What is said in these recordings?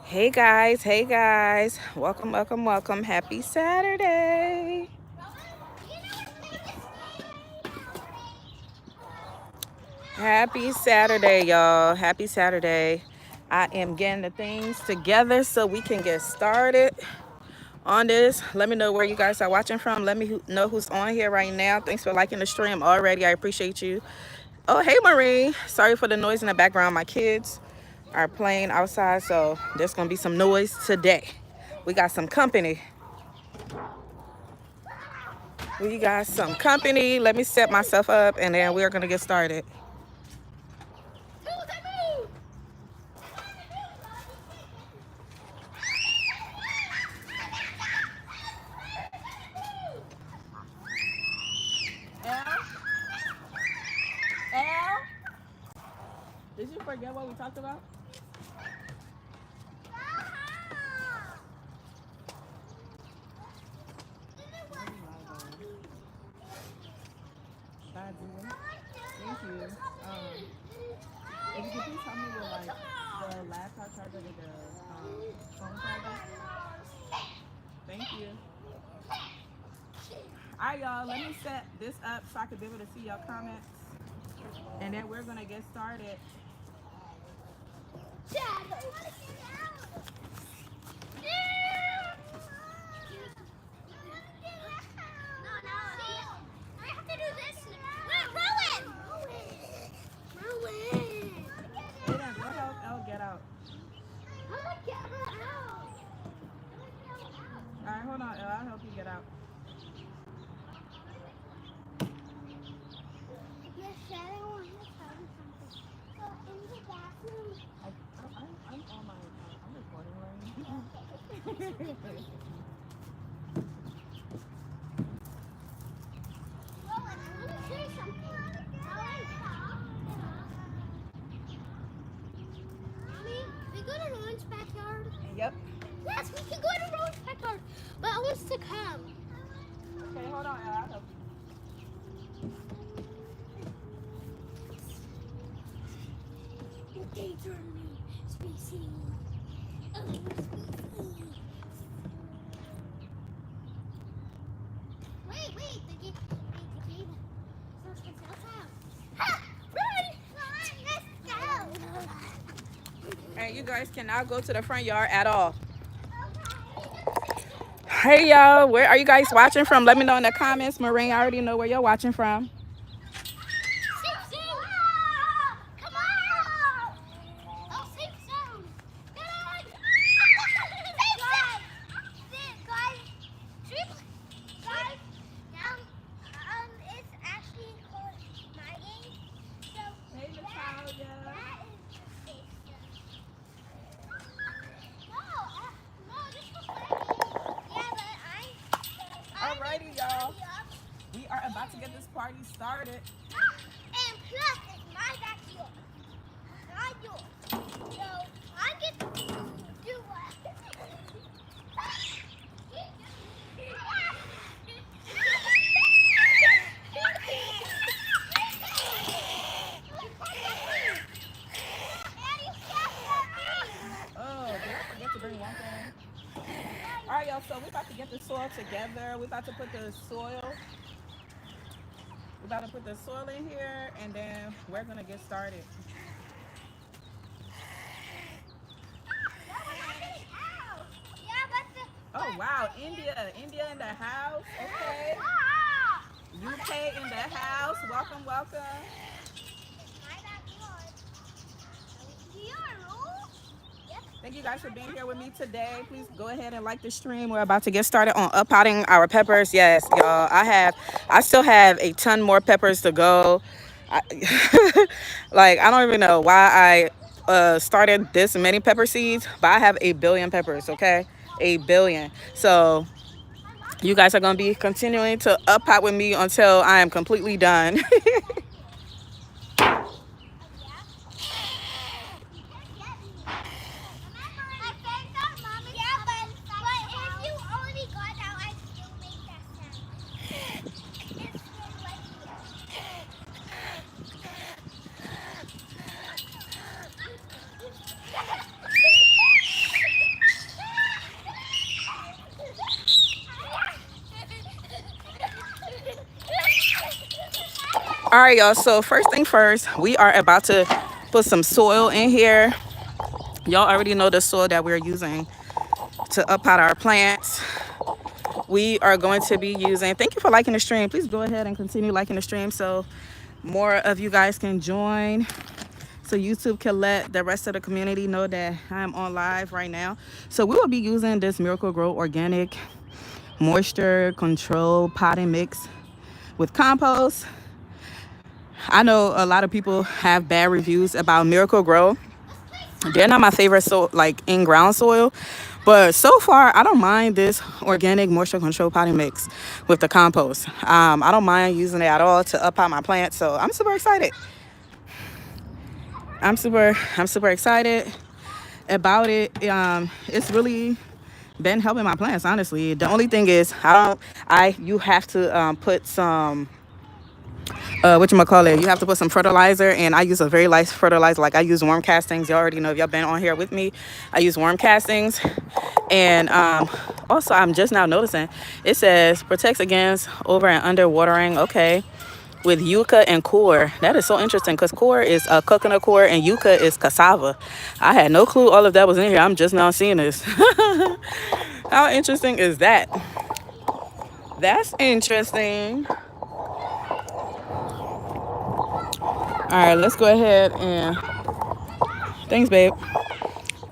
Hey guys, welcome, welcome, welcome. Happy Saturday. Happy Saturday, y'all. Happy Saturday. I am getting the things together so we can get started on this. Let me know where you guys are watching from. Let me know who's on here right now. Thanks for liking the stream already. I appreciate you. Oh, hey, Marie. Sorry for the noise in the background. My kids are playing outside, so there's going to be some noise today. We got some company. We got some company. Let me set myself up and then we're gonna get started. Al? Al? Did you forget what we talked about? Bye, Julia. Thank you. If you could please tell me where like the laptop charger with the phone charger. Thank you. Alright y'all, let me set this up so I can be able to see your comments. And then we're gonna get started. Aiden, go help Elle get out. Alright, hold on, Elle, I'll help you get out. I'm on my I'm recording right now. Yep. Yes, we can go to Roach backyard, but I want to come. Okay, hold on, Elle, I'll help you. They turn me, Spacey. Oh, Spacey. Wait, the game. So it's outside. Ha! Run! Let's go! Hey, you guys cannot go to the front yard at all. Hey y'all, where are you guys watching from? Let me know in the comments. Maureen, I already know where you're watching from. Come on! Oh, safe zone! Get on! Safe zone! Guys, it's actually called my game. So Hey Natalia. that is the safe zone. No, this was my game. Yeah, but Alrighty y'all, we are about to get this party started. And plus, it's my backyard. Not yours. So, I get to do what? Oh, did I forget to bring one thing? Alright y'all, so we're about to get the soil together. We're about to put the soil. We're about to put the soil in here and then we're gonna get started. Oh wow, India in the house. Okay. UK in the house. Welcome, welcome. Thank you guys for being here with me today. Please go ahead and like the stream. We're about to get started on uppotting our peppers. Yes, y'all. I still have a ton more peppers to go. I, like I don't even know why I started this many pepper seeds, but I have 1 billion peppers. Okay, 1 billion. So you guys are gonna be continuing to uppot with me until I am completely done. All right, y'all. So first thing first, we are about to put some soil in here. Y'all already know the soil that we're using to up out our plants. We are going to be using, thank you for liking the stream. Please go ahead and continue liking the stream so more of you guys can join, so YouTube can let the rest of the community know that I'm on live right now. So we will be using this Miracle Grow organic moisture control potting mix with compost. I know a lot of people have bad reviews about Miracle Grow. They're not my favorite, so like in ground soil, but so far I don't mind this organic moisture control potting mix with the compost. I don't mind using it at all to up out my plants, so I'm super excited. I'm super excited about it. It's really been helping my plants, honestly. The only thing is you have to put some you have to put some fertilizer, and I use a very light fertilizer. Like I use worm castings. You already know, if y'all been on here with me, I use worm castings. And also I'm just now noticing it says protects against over and under watering. Okay, with yucca and core. That is so interesting because core is coconut core and yucca is cassava. I had no clue all of that was in here. I'm just now seeing this. How interesting is that? That's interesting. All right, let's go ahead and thanks, babe.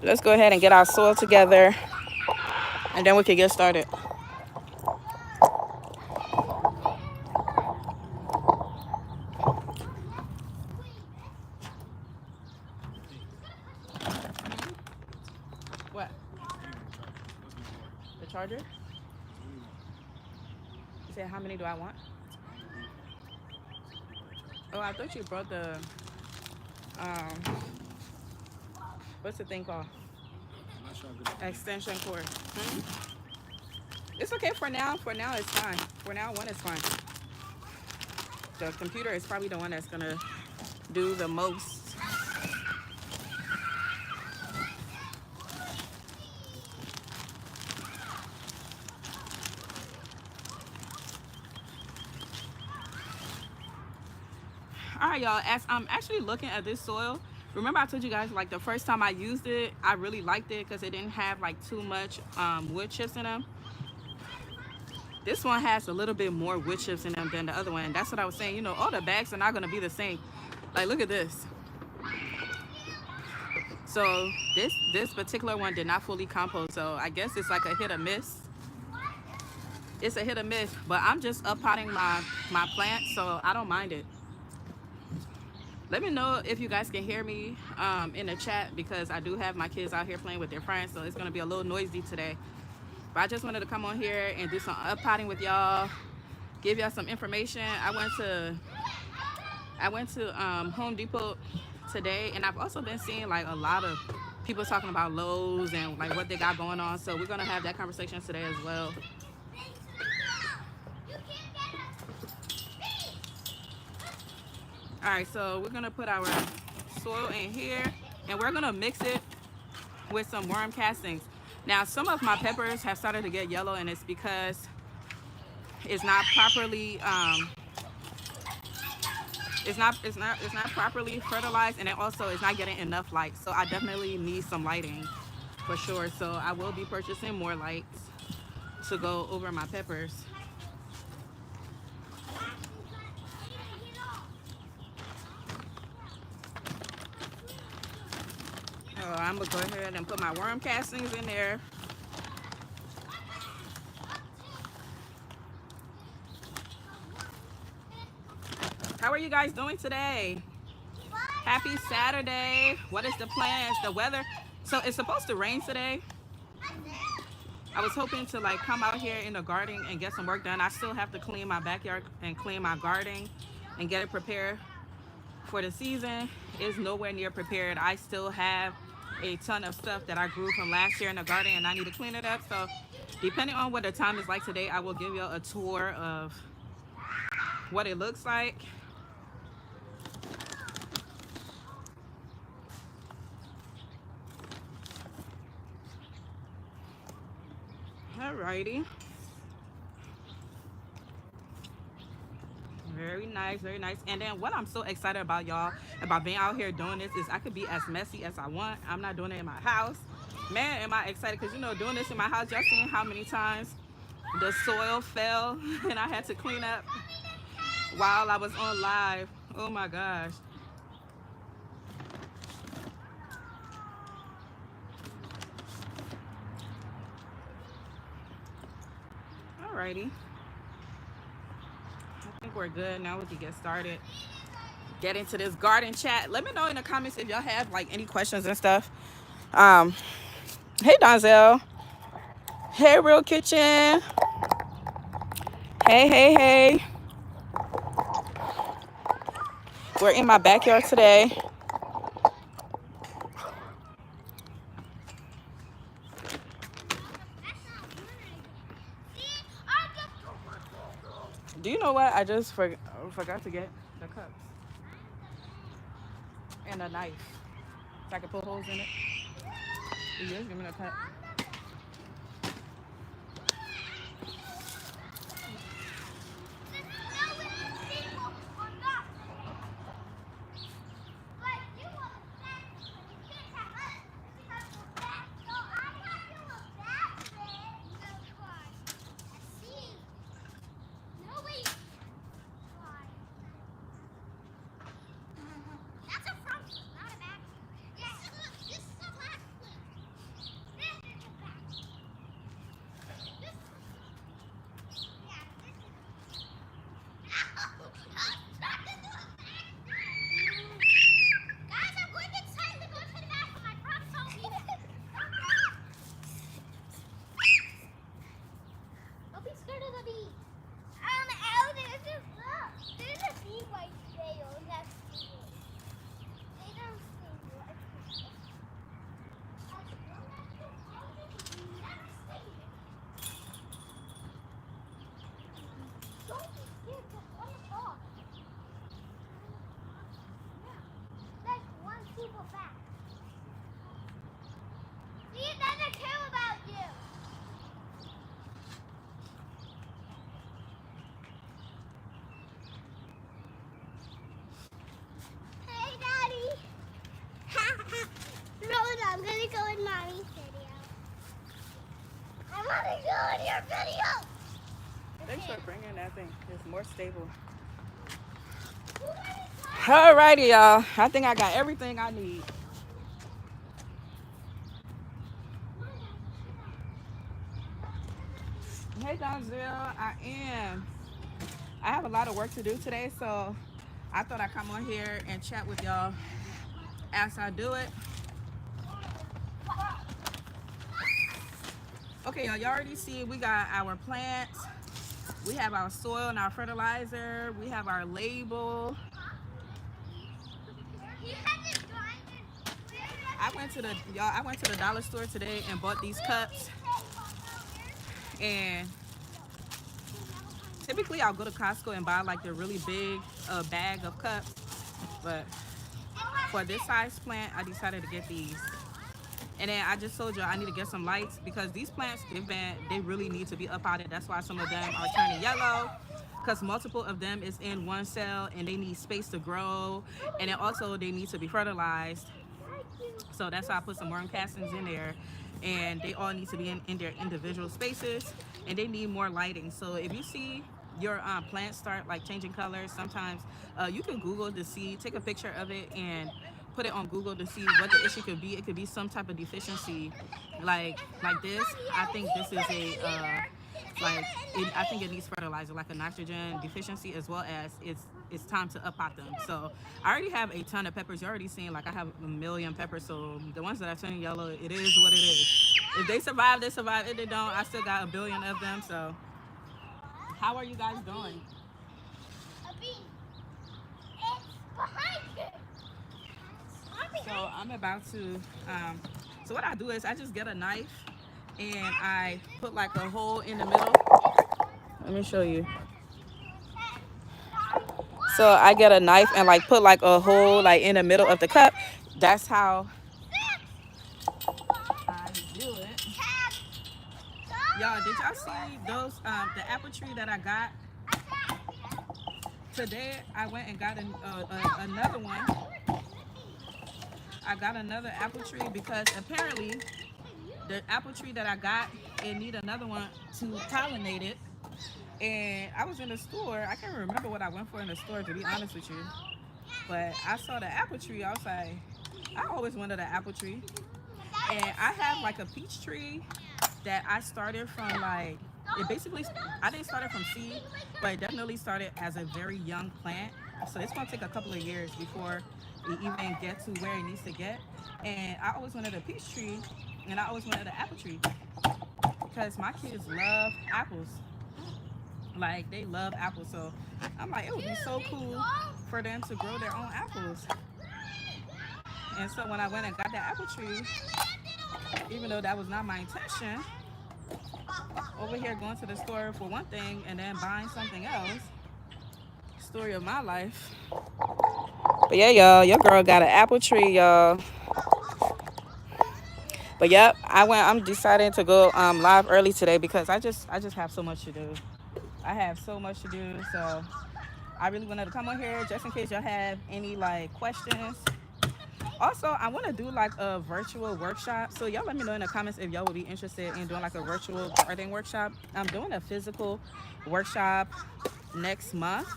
Let's go ahead and get our soil together, and then we can get started. What? The charger? You said how many do I want? Oh, I thought you brought the what's the thing called? Extension cord. It's okay for now. For now, it's fine. For now, one is fine. The computer is probably the one that's gonna do the most. All right, y'all, as I'm actually looking at this soil, remember I told you guys, like the first time I used it, I really liked it because it didn't have like too much wood chips in them. This one has a little bit more wood chips in them than the other one. That's what I was saying. You know, all the bags are not going to be the same. Like, look at this. So this particular one did not fully compost. So I guess it's like a hit or miss. It's a hit or miss. But I'm just up potting my plants, so I don't mind it. Let me know if you guys can hear me in the chat, because I do have my kids out here playing with their friends, so it's going to be a little noisy today. But I just wanted to come on here and do some up potting with y'all, give y'all some information. I went to Home Depot today, and I've also been seeing like a lot of people talking about Lowe's and like what they got going on. So we're gonna have that conversation today as well. All right, so we're gonna put our soil in here, and we're gonna mix it with some worm castings. Now, some of my peppers have started to get yellow, and it's because it's not properly it's not properly fertilized, and it also is not getting enough light. So I definitely need some lighting for sure. So I will be purchasing more lights to go over my peppers. I'm gonna go ahead and put my worm castings in there. How are you guys doing today? Happy Saturday. What is the plans? The weather? So it's supposed to rain today. I was hoping to like come out here in the garden and get some work done. I still have to clean my backyard and clean my garden and get it prepared for the season. It's nowhere near prepared. I still have a ton of stuff that I grew from last year in the garden, and I need to clean it up. So depending on what the time is like today, I will give you a tour of what it looks like. Alrighty. very nice, very nice. And then what I'm so excited about, y'all, about being out here doing this is I could be as messy as I want. I'm not doing it in my house. Man, am I excited, because you know, doing this in my house, y'all seen how many times the soil fell and I had to clean up while I was on live. Oh my gosh. Alrighty. I think we're good. Now we can get started. Get into this garden chat. Let me know in the comments if y'all have like any questions and stuff. Hey Donzel. Hey Real Kitchen. Hey, hey, hey. We're in my backyard today. Do you know what? I just forgot to get the cups and a knife so I can put holes in it. You just give me the cup. I'm gonna go in mommy's video. I wanna go in your video. Thanks for bringing that thing. It's more stable. Alrighty, y'all. I think I got everything I need. Hey, Donzel. I am. I have a lot of work to do today, so I thought I'd come on here and chat with y'all as I do it. Okay, y'all already see we got our plants. We have our soil and our fertilizer. We have our label. I went to the dollar store today and bought these cups. And typically I'll go to Costco and buy like the really big bag of cups. But for this size plant, I decided to get these. And then I just told you I need to get some lights because these plants, they really need to be uppotted. That's why some of them are turning yellow, because multiple of them is in one cell and they need space to grow. And then also they need to be fertilized. So that's why I put some worm castings in there. And they all need to be in their individual spaces. And they need more lighting. So if you see your plants start like changing colors, sometimes you can Google to see, take a picture of it and put it on Google to see what the issue could be. It could be some type of deficiency, like this. I think this is a I think it needs fertilizer, like a nitrogen deficiency, as well as it's time to uppot them. So I already have a ton of peppers. You're already seeing like I have a million peppers. So the ones that are turning yellow, it is what it is. If they survive, they survive. If they don't, I still got a billion of them. So how are you guys doing? So I'm about to, so what I do is I just get a knife and I put like a hole in the middle. Let me show you. So I get a knife and like put like a hole like in the middle of the cup. That's how I do it. Y'all, did y'all see those, the apple tree that I got? today I went and got another one. I got another apple tree because apparently the apple tree that I got, it need another one to pollinate it. And I was in the store. I can't remember what I went for in the store, to be honest with you. But I saw the apple tree. I was like, I always wanted an apple tree. And I have like a peach tree that I started from like, it basically, I didn't start it from seed, but it definitely started as a very young plant. So it's gonna take a couple of years before it even get to where it needs to get. And I always wanted a peach tree, and I always wanted an apple tree because my kids love apples. Like they love apples, so I'm like, it would be so cool for them to grow their own apples. And so when I went and got that apple tree, even though that was not my intention, over here going to the store for one thing and then buying something else. Story of my life. But yeah, y'all, your girl got an apple tree, y'all. But yep, I'm deciding to go live early today because I just have so much to do. I have so much to do, so I really wanted to come on here just in case y'all have any like questions. Also, I want to do like a virtual workshop, so y'all let me know in the comments if y'all would be interested in doing like a virtual gardening workshop. I'm doing a physical workshop next month,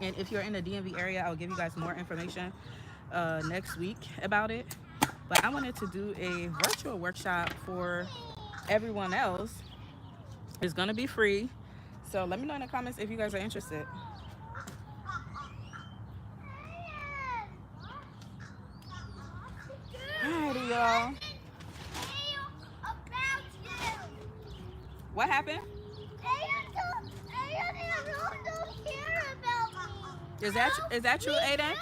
and if you're in the DMV area, I'll give you guys more information next week about it. But I wanted to do a virtual workshop for everyone else. It's gonna be free, so let me know in the comments if you guys are interested. Alrighty, y'all. What happened? Is that true, Aiden?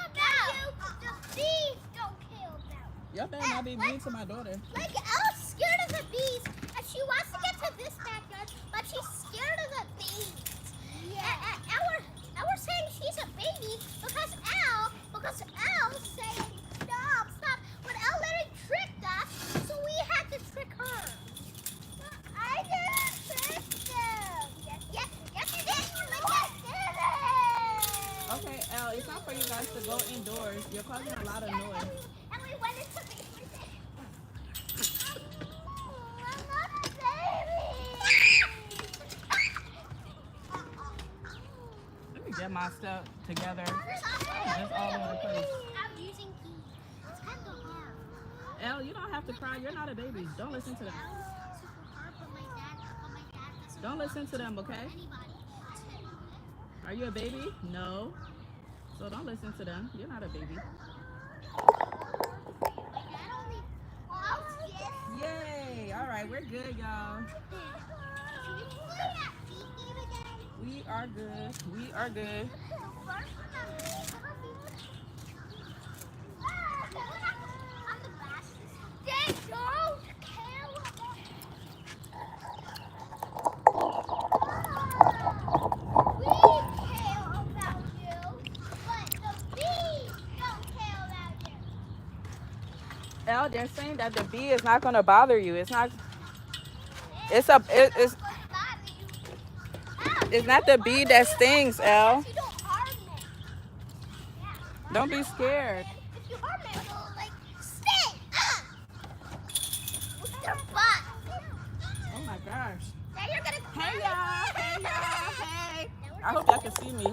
The bees don't care about. Y'all better not be mean to my daughter. Like, Elle's scared of the bees, and she wants to get to this backyard, but she's scared of the bees. Yeah. And we're saying she's a baby because Elle's saying stop. But Elle literally tricked us, so we had to trick her. I didn't trick them. Yes, you did. Okay, Elle, it's not for you guys to go indoors. You're causing a lot of noise. And we went into the I'm not a baby. Let me get my stuff together. That's all over the place. I'm using keys. It's kind of hard. Elle, you don't have to cry. You're not a baby. Don't listen to them. Super hard, but my dad doesn't Don't listen to them, okay? anybody. Are you a baby? No. So don't listen to them. You're not a baby. My dad only. Oh, yes. Yay! All right, we're good, y'all. We are good. We are good. They don't care about we care about you, but the bees don't care about you. Elle, they're saying that the bee is not going to bother you. It's not. It's not the bee that stings, Elle. Don't be scared. If you harm it, it'll like sting. With your butt. Oh my gosh. Now you're gonna. Hey y'all. Hey y'all. Hey. I hope y'all can see me.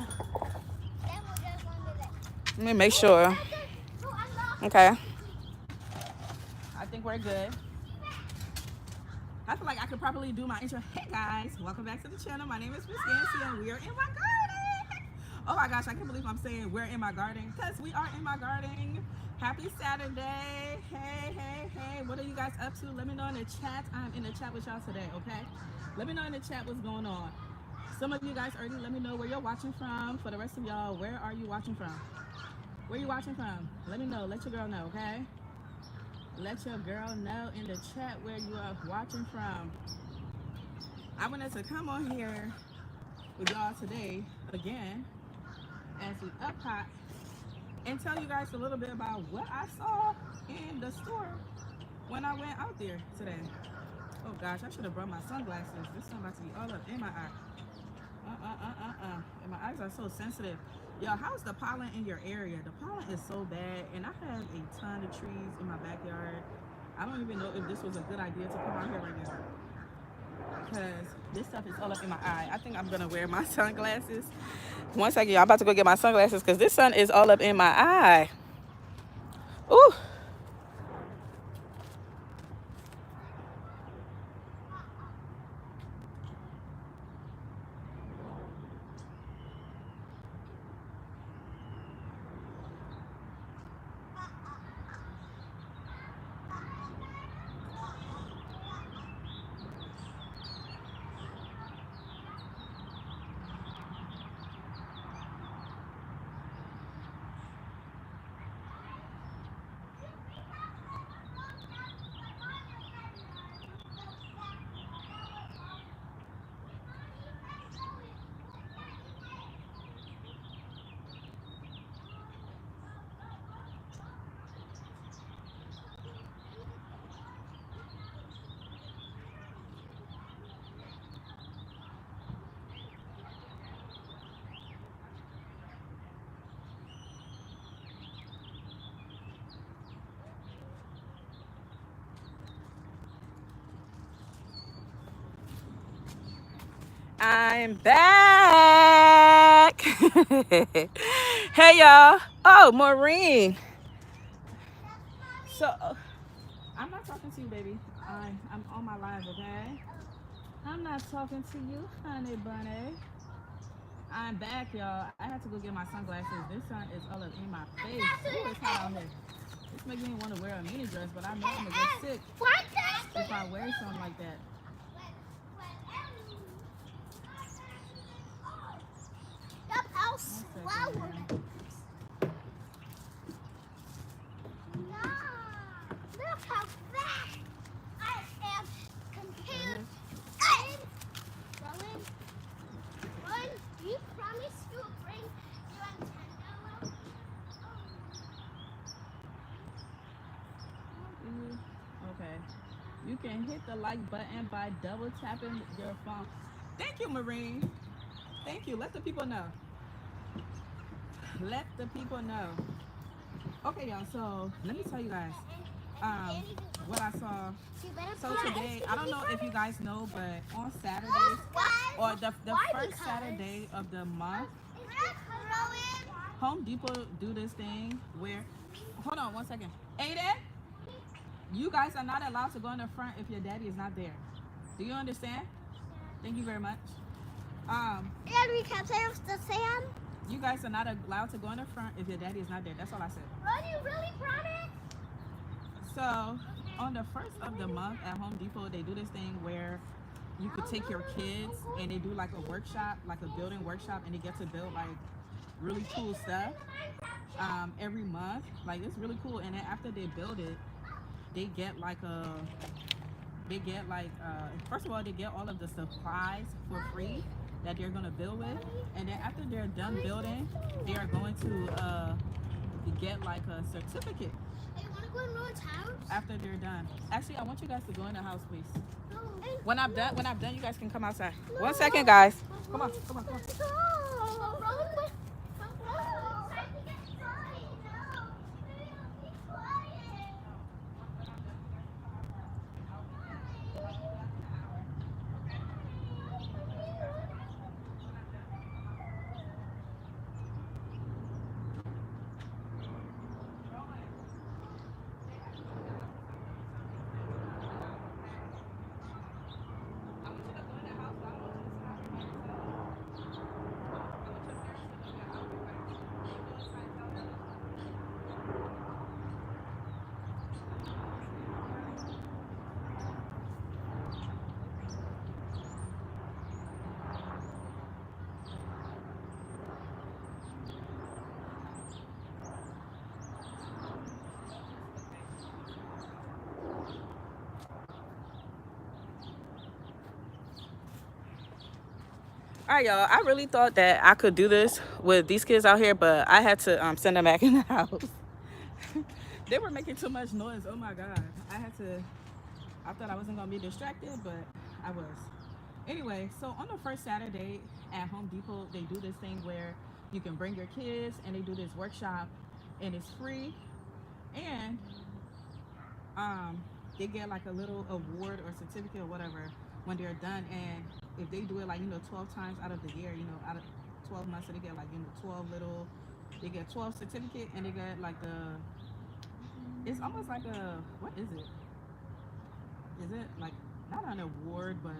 Let me make sure. Okay. I think we're good. I feel like I could probably do my intro. Hey guys, welcome back to the channel. My name is Miss Nancy and we are in my garden. Oh my gosh, I can't believe I'm saying we're in my garden because we are in my garden. Happy Saturday. Hey, hey, hey. What are you guys up to? Let me know in the chat. I'm in the chat with y'all today, okay? Let me know in the chat what's going on. Some of you guys already let me know where you're watching from. For the rest of y'all, where are you watching from? Where you watching from? Let me know. Let your girl know, okay? Let your girl know in the chat where you are watching from. I wanted to come on here with y'all today again as we up hot and tell you guys a little bit about what I saw in the store when I went out there today. Oh gosh, I should have brought my sunglasses. This sun about to be all up in my eye. And my eyes are so sensitive. Yo, how's the pollen in your area? The pollen is so bad, and I have a ton of trees in my backyard. I don't even know if this was a good idea to come out here right now because this stuff is all up in my eye. I think I'm gonna wear my sunglasses. One second, y'all. I'm about to go get my sunglasses because this sun is all up in my eye. Ooh. I'm back. Hey y'all. Oh, Maureen. So I'm not talking to you, baby. I'm on my live, okay? I'm not talking to you, honey bunny. I'm back, y'all. I had to go get my sunglasses. This sun is all up in my face. Ooh, it's hot out here. It's making me want to wear a mini dress, but I know I'm gonna get sick if I wear something like that. Look how fast I am compared. Rowan, you promised to bring your antenna. Okay. You can hit the like button by double tapping your phone. Thank you, Maureen. Thank you. Let the people know. Let the people know. Okay, y'all. So let me tell you guys what I saw. So today, I don't know if you guys know, but on Saturdays or the first Saturday of the month, Home Depot do this thing where, hold on one second. Aiden, you guys are not allowed to go in the front if your daddy is not there. Do you understand? Thank you very much. You guys are not allowed to go in the front if your daddy is not there. That's all I said. Run, you really promise? So on the first of the month at Home Depot, they do this thing where you could take your kids and they do like a workshop, like a building workshop, and they get to build like really cool stuff every month. Like it's really cool. And then after they build it, they get like first of all, they get all of the supplies for free that they're gonna build with, and then after they're done building, they are going to get like a certificate. Hey, you wanna go in Rowan's house? After they're done. Actually, I want you guys to go in the house, please. No. When I'm done, you guys can come outside. No. 1 second, guys. Come on. No. All right, y'all. I really thought that I could do this with these kids out here, but I had to send them back in the house. They were making too much noise. Oh my God. I thought I wasn't gonna be distracted, but I was. Anyway, so on the first Saturday at Home Depot, they do this thing where you can bring your kids and they do this workshop and it's free. And um, they get like a little award or certificate or whatever when they're done. And if they do it like, 12 times out of the year, out of 12 months, so they get like, 12 little, they get 12 certificate and they get like it's almost like what is it? Is it like not an award, but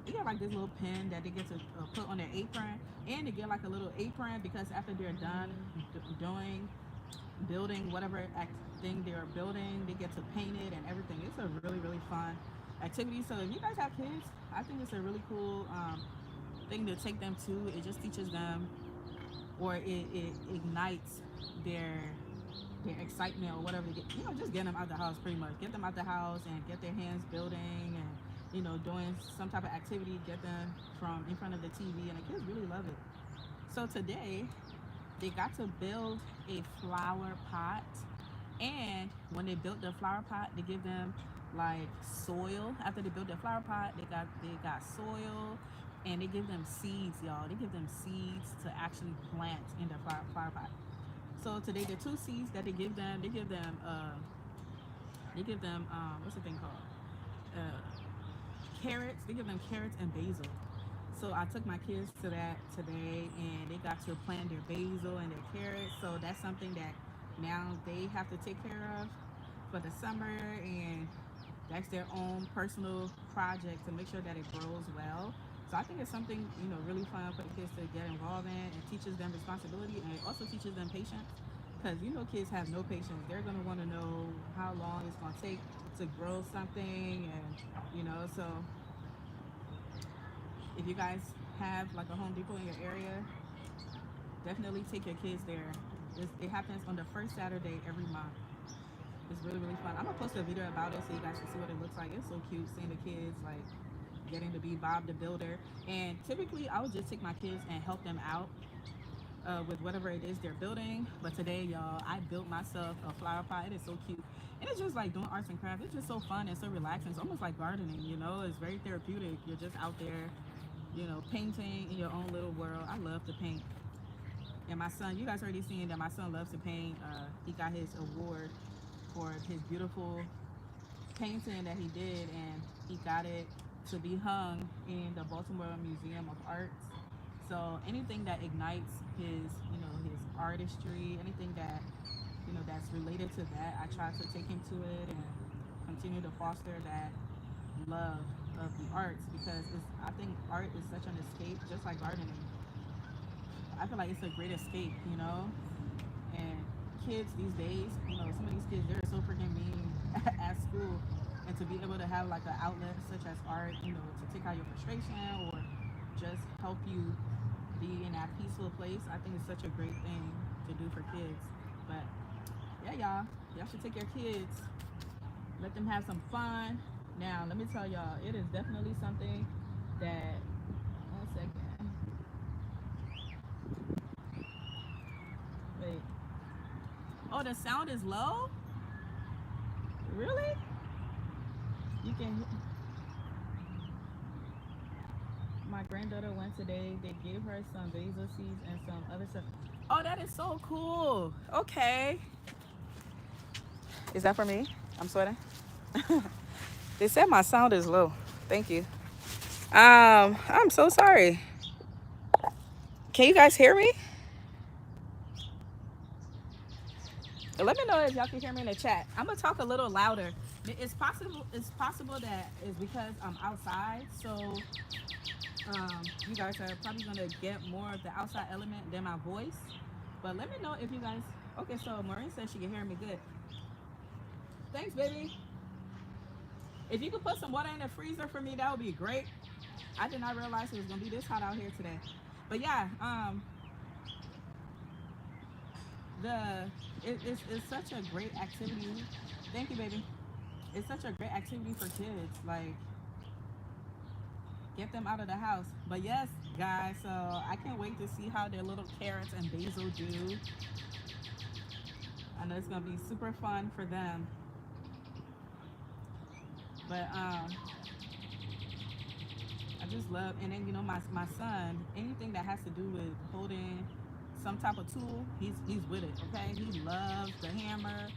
they get like this little pin that they get to put on their apron, and they get like a little apron because after they're done doing building whatever thing they're building, they get to paint it and everything. It's a really fun activity. So if you guys have kids, I think it's a really cool thing to take them to. It just teaches them, or it ignites their excitement or whatever to get, just get them out the house pretty much. Get them out the house and get their hands building and, doing some type of activity, get them from in front of the TV, and the kids really love it. So today, they got to build a flower pot, and when they built the flower pot, they give them like soil. After they built their flower pot, they got soil, and they give them seeds, y'all. They give them seeds to actually plant in the flower pot. So today the two seeds that they give them what's the thing called? Carrots. They give them carrots and basil. So I took my kids to that today and they got to plant their basil and their carrots. So that's something that now they have to take care of for the summer, and that's their own personal project to make sure that it grows well. So I think it's something, really fun for the kids to get involved in. It teaches them responsibility and it also teaches them patience. Because kids have no patience. They're gonna want to know how long it's gonna take to grow something, and so if you guys have like a Home Depot in your area, definitely take your kids there. It happens on the first Saturday every month. It's really fun. I'm gonna post a video about it so you guys can see what it looks like. It's so cute seeing the kids like getting to be Bob the Builder. And typically, I would just take my kids and help them out with whatever it is they're building. But today, y'all, I built myself a flower pot. It is so cute. And it's just like doing arts and crafts. It's just so fun and so relaxing. It's almost like gardening, It's very therapeutic. You're just out there, painting in your own little world. I love to paint. And my son, you guys already seen that my son loves to paint. He got his award for his beautiful painting that he did, and he got it to be hung in the Baltimore Museum of Arts. So anything that ignites his artistry, anything that that's related to that, I try to take him to it and continue to foster that love of the arts, because I think art is such an escape, just like gardening. I feel like it's a great escape. And kids these days, some of these kids, they're so freaking mean at school, and to be able to have like an outlet such as art, to take out your frustration or just help you be in that peaceful place, I think it's such a great thing to do for kids. But yeah, y'all should take your kids, let them have some fun. Now, let me tell y'all, it is definitely something that, one second, wait. Oh, the sound is low? Really? You can. My granddaughter went today. They gave her some basil seeds and some other stuff. Oh, that is so cool. Okay. Is that for me? I'm sweating. They said my sound is low. Thank you. I'm so sorry. Can you guys hear me? Let me know if y'all can hear me in the chat. I'm gonna talk a little louder. It's possible that it's because I'm outside, so you guys are probably gonna get more of the outside element than my voice. But let me know if you guys. Okay, so Maureen says she can hear me good. Thanks, baby. If you could put some water in the freezer for me, that would be great. I did not realize it was gonna be this hot out here today. But yeah, it's such a great activity. Thank you, baby. It's such a great activity for kids. Like, get them out of the house. But yes, guys, so I can't wait to see how their little carrots and basil do. I know it's gonna be super fun for them. But I just love, and then my son, anything that has to do with holding some type of tool, he's with it. Okay, he loves the hammer,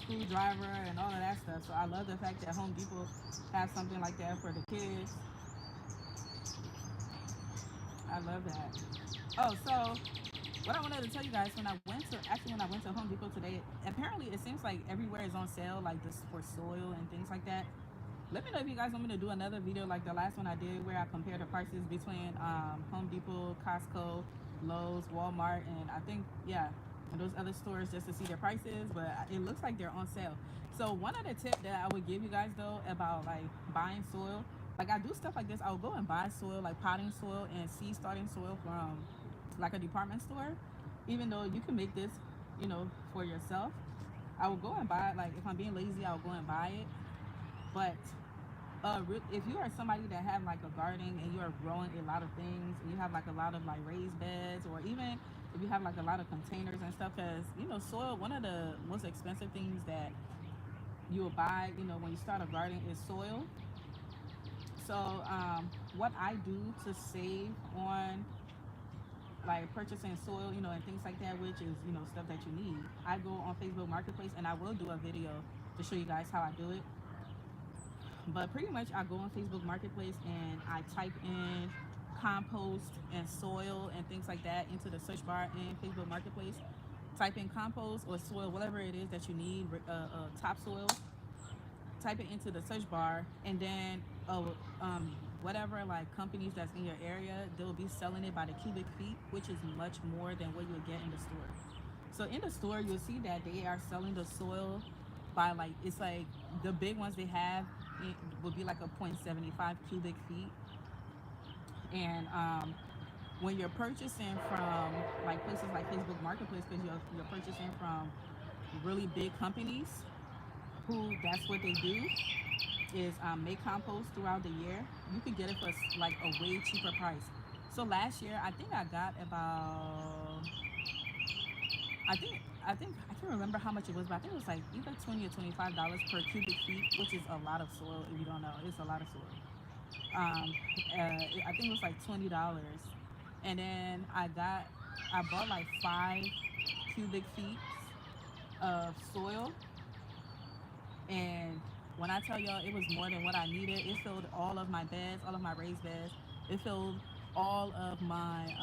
screwdriver, and all of that stuff. So I love the fact that Home Depot has something like that for the kids. I love that. Oh, so what I wanted to tell you guys, when I went to Home Depot today, apparently it seems like everywhere is on sale, like this for soil and things like that. Let me know if you guys want me to do another video like the last one I did, where I compared the prices between Home Depot, Costco, Lowe's, Walmart, and I think, yeah, and those other stores, just to see their prices. But it looks like they're on sale. So one other tip that I would give you guys though about like buying soil, like I do stuff like this. I'll go and buy soil, like potting soil and seed starting soil from like a department store. Even though you can make this, for yourself, I will go and buy it. Like if I'm being lazy, I'll go and buy it. But if you are somebody that have like a garden and you are growing a lot of things, and you have like a lot of like raised beds, or even if you have like a lot of containers and stuff, because soil, one of the most expensive things that you will buy, when you start a garden, is soil. So what I do to save on like purchasing soil, and things like that, which is stuff that you need, I go on Facebook Marketplace, and I will do a video to show you guys how I do it. But pretty much I go on Facebook Marketplace and I type in compost and soil and things like that into the search bar in Facebook Marketplace. Type in compost or soil, whatever it is that you need, topsoil. Type it into the search bar, and then whatever like companies that's in your area, they'll be selling it by the cubic feet, which is much more than what you'll get in the store. So in the store, you'll see that they are selling the soil by like, it's like the big ones they have, it would be like a 0.75 cubic feet. And when you're purchasing from like places like Facebook Marketplace, because you're purchasing from really big companies who, that's what they do, is make compost throughout the year, you could get it for like a way cheaper price. So last year, I think I got about, I think I can't remember how much it was, but I think it was like either $20 or $25 per cubic feet, which is a lot of soil. If you don't know, it's a lot of soil. I think it was like $20, and then I bought like 5 cubic feet of soil, and when I tell y'all, it was more than what I needed. It filled all of my beds, all of my raised beds. It filled all of my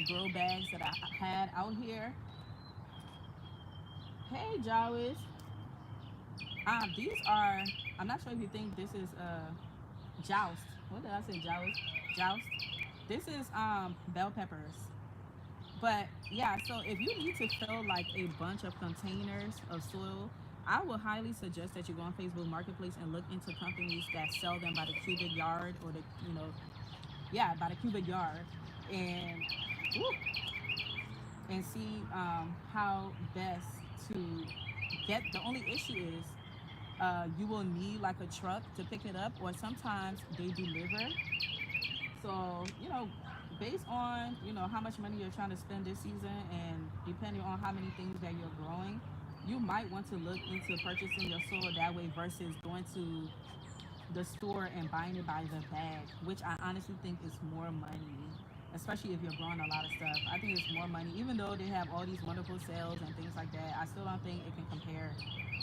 grow bags that I had out here. Hey, Jawis. These are, I'm not sure if you think this is joust. What did I say, Jawis? Joust. This is bell peppers. But yeah, so if you need to fill like a bunch of containers of soil, I would highly suggest that you go on Facebook Marketplace and look into companies that sell them by the cubic yard, or yeah, by the cubic yard, and woo, and see how best to get. The only issue is you will need like a truck to pick it up, or sometimes they deliver. So, based on, how much money you're trying to spend this season, and depending on how many things that you're growing, you might want to look into purchasing your soil that way versus going to the store and buying it by the bag, which I honestly think is more money, especially if you're growing a lot of stuff. I think it's more money, even though they have all these wonderful sales and things like that. I still don't think it can compare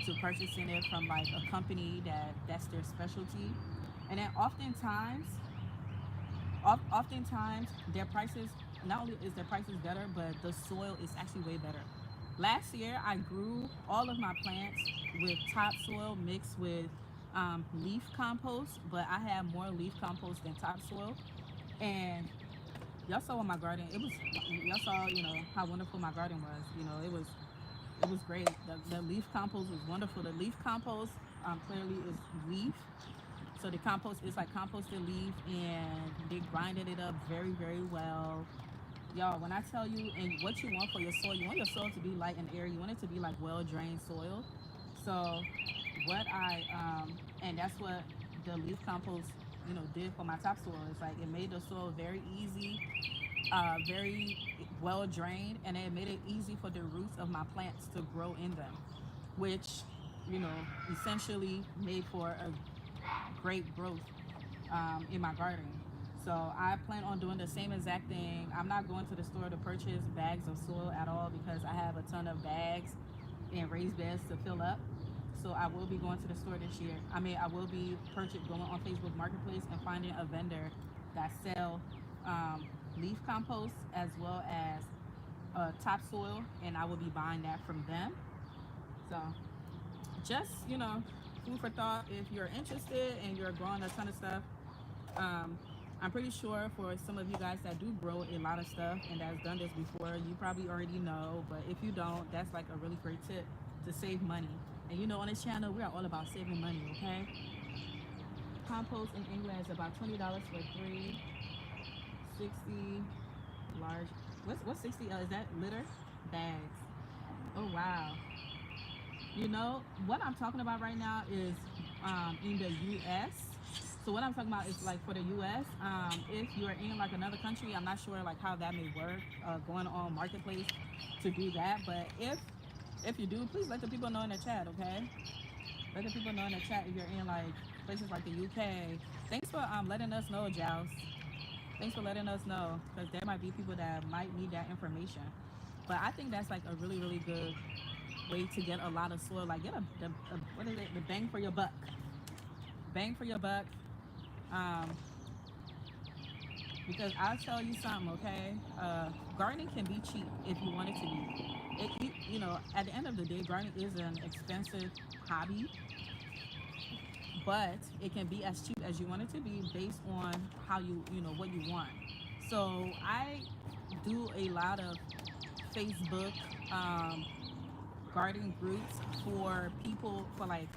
to purchasing it from like a company that's their specialty. And then oftentimes their prices, not only is their prices better, but the soil is actually way better. Last year I grew all of my plants with topsoil mixed with leaf compost, but I had more leaf compost than topsoil. And y'all saw in my garden, y'all saw, how wonderful my garden was. It was great. The leaf compost was wonderful. The leaf compost clearly is leaf. So the compost is like composted leaf, and they grinded it up very, very well. Y'all, when I tell you, and what you want for your soil, you want your soil to be light and airy. You want it to be like well-drained soil. So and that's what the leaf compost, did for my topsoil. It's like it made the soil very easy, very well drained, and it made it easy for the roots of my plants to grow in them, which, essentially made for a great growth in my garden. So I plan on doing the same exact thing. I'm not going to the store to purchase bags of soil at all because I have a ton of bags and raised beds to fill up. So I will be going to the store this year. I mean, I will be going on Facebook Marketplace and finding a vendor that sell leaf compost as well as topsoil, and I will be buying that from them. So just food for thought. If you're interested and you're growing a ton of stuff, um, I'm pretty sure for some of you guys that do grow a lot of stuff and that's done this before, you probably already know. But if you don't, that's like a really great tip to save money. And on this channel, we are all about saving money, okay? Compost in England is about $20 for 360 large. What's 60? Is that liter bags? Oh wow. What I'm talking about right now is in the US. So what I'm talking about is like for the US. If you're in like another country, I'm not sure like how that may work, going on marketplace to do that. But if you do, please let the people know in the chat, okay? Let the people know in the chat if you're in like places like the UK. Thanks for letting us know, Joust. Thanks for letting us know, because there might be people that might need that information. But I think that's like a really, really good way to get a lot of soil. Like get what is it? The bang for your buck. Bang for your buck. Um, because I'll tell you something, okay? Gardening can be cheap if you want it to be. At the end of the day, gardening is an expensive hobby, but it can be as cheap as you want it to be based on how what you want. So I do a lot of Facebook gardening groups for people, for like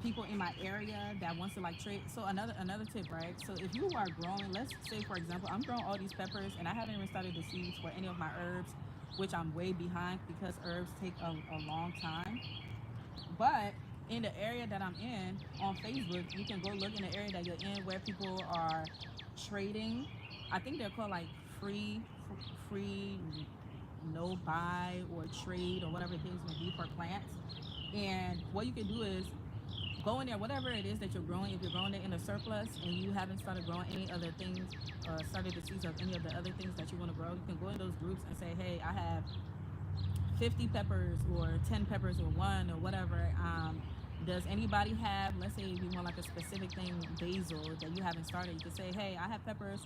people in my area that wants to like trade. So another tip, right? So if you are growing, let's say for example, I'm growing all these peppers and I haven't even started the seeds for any of my herbs, which I'm way behind because herbs take a long time. But in the area that I'm in on Facebook, you can go look in the area that you're in where people are trading. I think they're called like free no buy or trade or whatever things may be for plants. And what you can do is go in there, whatever it is that you're growing. If you're growing it in a surplus and you haven't started growing any other things, started the seeds of any of the other things that you want to grow, you can go in those groups and say, hey, I have 50 peppers or 10 peppers or one or whatever. Does anybody have, let's say if you want like a specific thing, basil that you haven't started, you can say, hey, I have peppers.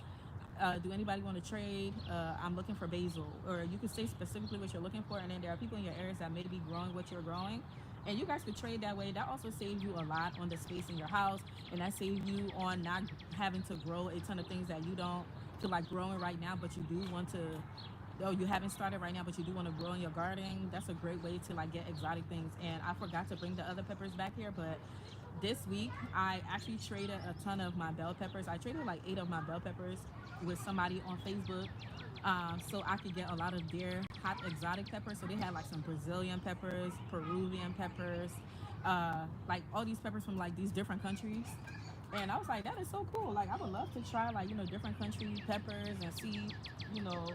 Do anybody want to trade? I'm looking for basil. Or you can say specifically what you're looking for, and then there are people in your areas that may be growing what you're growing, and you guys could trade that way. That also saves you a lot on the space in your house, and that saves you on not having to grow a ton of things that you don't feel like growing right now, but you do want to. Oh, you haven't started right now, but you do want to grow in your garden. That's a great way to like get exotic things. And I forgot to bring the other peppers back here, but this week I actually traded a ton of my bell peppers. I traded like 8 of my bell peppers with somebody on Facebook, so I could get a lot of their hot exotic peppers. So they had like some Brazilian peppers, Peruvian peppers, like all these peppers from like these different countries. And I was like, that is so cool. Like I would love to try like different country peppers and see you know